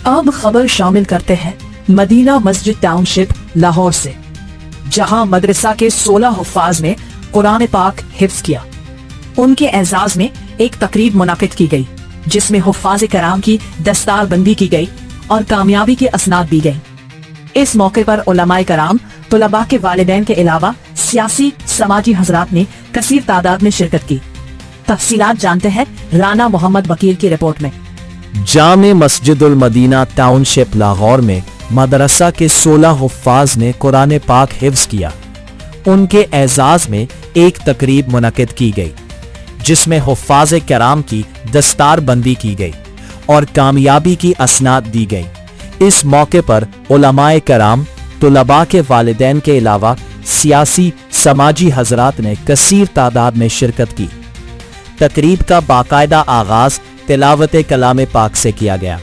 अब खबर शामिल करते हैं मदीना मस्जिद टाउनशिप लाहौर से, जहां मदरसा के 16 हुफ्फाज ने कुरान पाक हिफ्ज किया। उनके एजाज में एक तकरीब मुनाकिद की गई, जिसमें हुफ्फाज कराम की दस्तार बंदी की गई और कामयाबी की असनाद दी गई। इस मौके पर उलमाए कराम, तुलबा के वालिदैन के अलावा सियासी समाजी हजरात ने कसीर तादाद में शिरकत की। तफसीलात जानते हैं राना मोहम्मद वकील की रिपोर्ट में। जामे मस्जिदुल मदीना टाउनशिप लाहौर में मदरसा के 16 हुफ्फाज ने कुरान पाक हिफ्ज किया। उनके एजाज में एक तकरीब मुनक़िद की गई, जिसमें हुफ्फाज कराम की दस्तार बंदी की गई और कामयाबी की असनाद दी गई। इस मौके पर उलमाए कराम, तुलबा के वालिदैन के अलावा सियासी समाजी हजरात ने कसीर तादाद में शिरकत की। तकरीब का बाकायदा आगाज तिलावत कलाम पाक से किया गया।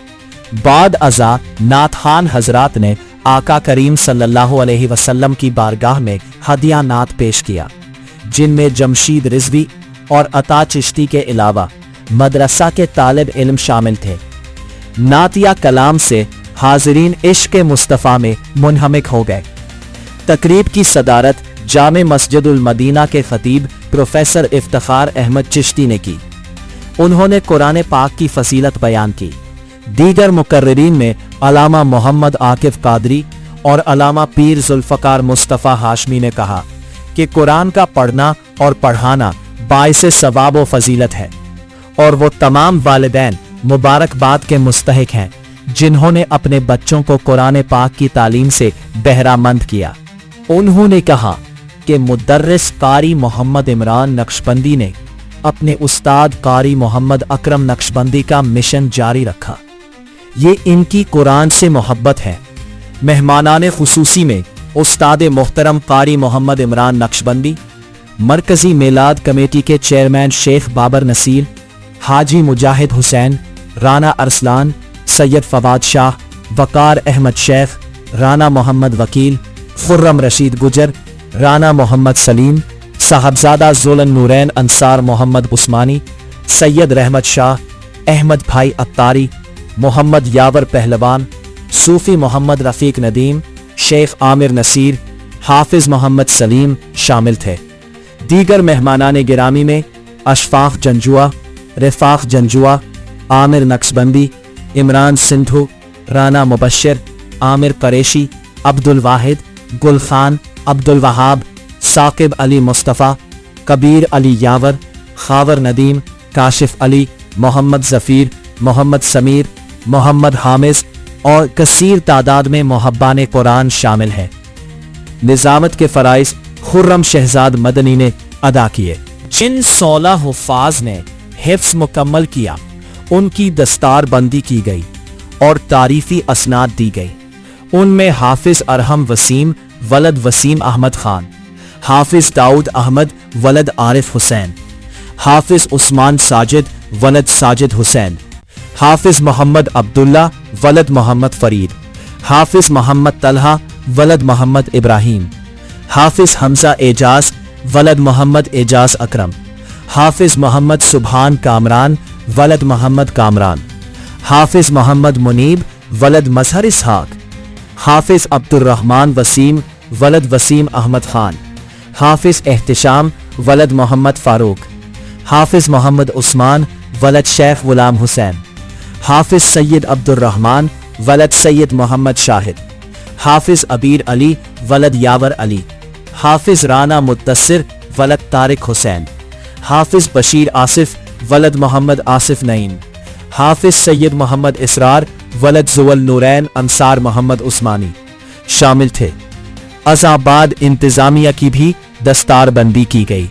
बाद अज़ा नातखान हजरात ने आका करीम सल्लल्लाहु अलैहि वसल्लम की बारगाह में हदिया नात पेश किया, जिनमें जमशीद रिजवी और अता चिश्ती के अलावा मदरसा के तालिब इल्म शामिल थे। नातिया कलाम से हाजिरीन इश्क़ मुस्तफ़ा में मुनहमिक हो गए। तकरीब की सदारत जामे मस्जिदुल मदीना के खतीब प्रोफेसर इफ्तिखार अहमद चिश्ती ने की। उन्होंने कुरान पाक की फसीलत बयान की। दीगर मुकर्रिरीन में अलामा मोहम्मद आकिफ कादरी और अलामा पीर जुल्फ़कार मुस्तफ़ा हाशमी ने कहा कि कुरान का पढ़ना और पढ़ाना बाइसे सवाब व फजीलत है और वो तमाम वालिदैन मुबारकबाद के मुस्तहिक हैं जिन्होंने अपने बच्चों को कुरान पाक की तालीम से बहरामंद किया। उन्होंने कहा कि मुदर्रिस कारी मोहम्मद इमरान नक्शबंदी ने अपने उस्ताद कारी मोहम्मद अकरम नक्शबंदी का मिशन जारी रखा। ये इनकी कुरान से मोहब्बत है। मेहमानाने खुसूसी में उस्ताद मोहतरम कारी मोहम्मद इमरान नक्शबंदी, मरकजी मेलाद कमेटी के चेयरमैन शेख बाबर नसीर, हाजी मुजाहिद हुसैन, राना अरसलान, सैयद फवाद शाह, वकार अहमद शेख, राना मोहम्मद वकील, खुर्रम रशीद गुजर, राना मोहम्मद सलीम, साहबजादा ज़ुलन नूरैन अंसार मोहम्मद उस्मानी, सैयद रहमत शाह, अहमद भाई अत्तारी, मोहम्मद यावर पहलवान, सूफी मोहम्मद रफ़ीक नदीम, शेख आमिर नसीर, हाफिज मोहम्मद सलीम शामिल थे। दीगर मेहमानाने गिरामी में अशफाक जंजुआ, रिफाक जंजुआ, आमिर नक्शबंदी, इमरान सिंधु, राना मुबश्शिर, आमिर करेशी, अब्दुल वाहिद, गुल खान, अब्दुल वहाब, साकिब अली मुस्तफ़ा, कबीर अली यावर, खावर नदीम, काशिफ अली, मोहम्मद ज़फ़ीर, मोहम्मद समीर, मोहम्मद हामिज और कसीर तादाद में मुहब्बाने कुरान शामिल हैं। निज़ामत के फ़राइज़ खुर्रम शहजाद मदनी ने अदा किए। जिन 16 हुफ्फाज ने हिफ्ज़ मुकम्मल किया, उनकी दस्तार बंदी की गई और तारीफ़ी असनाद दी गई। उनमें हाफिज अरहम वसीम वलद वसीम अहमद खान, हाफिज दाऊद अहमद वलद आरिफ हुसैन, हाफिज उस्मान साजिद वलद साजिद हुसैन, हाफिज मोहम्मद अब्दुल्ला वलद मोहम्मद फरीद, हाफिज मोहम्मद तलहा वलद मोहम्मद इब्राहिम, हाफिज हमजा एजाज वलद मोहम्मद एजाज अकरम, हाफिज मोहम्मद सुबहान कामरान वलद मोहम्मद कामरान, हाफिज मोहम्मद मुनीब वलद मजहर इसहाक, हाफिज अब्दुर्रहमान वसीम वलद वसीम अहमद खान, हाफिज एहतिशाम वलद मोहम्मद फारूक, हाफिज मोहम्मद उस्मान वलद शेख गुलाम हुसैन, हाफिज सैयद अब्दुर्रहमान वलद सैयद मोहम्मद शाहिद, हाफिज अबीर अली वलद यावर अली, हाफिज राना मुद्दस्सिर वलद तारिक हुसैन, हाफिज बशीर आसिफ वलद मोहम्मद आसिफ नईम, हाफिज सैयद मोहम्मद इसरार वलद जुवल नूरैन अंसार मोहम्मद उस्मानी शामिल थे। अज़ाबाद इंतज़ामिया की भी दस्तार बंदी की गई।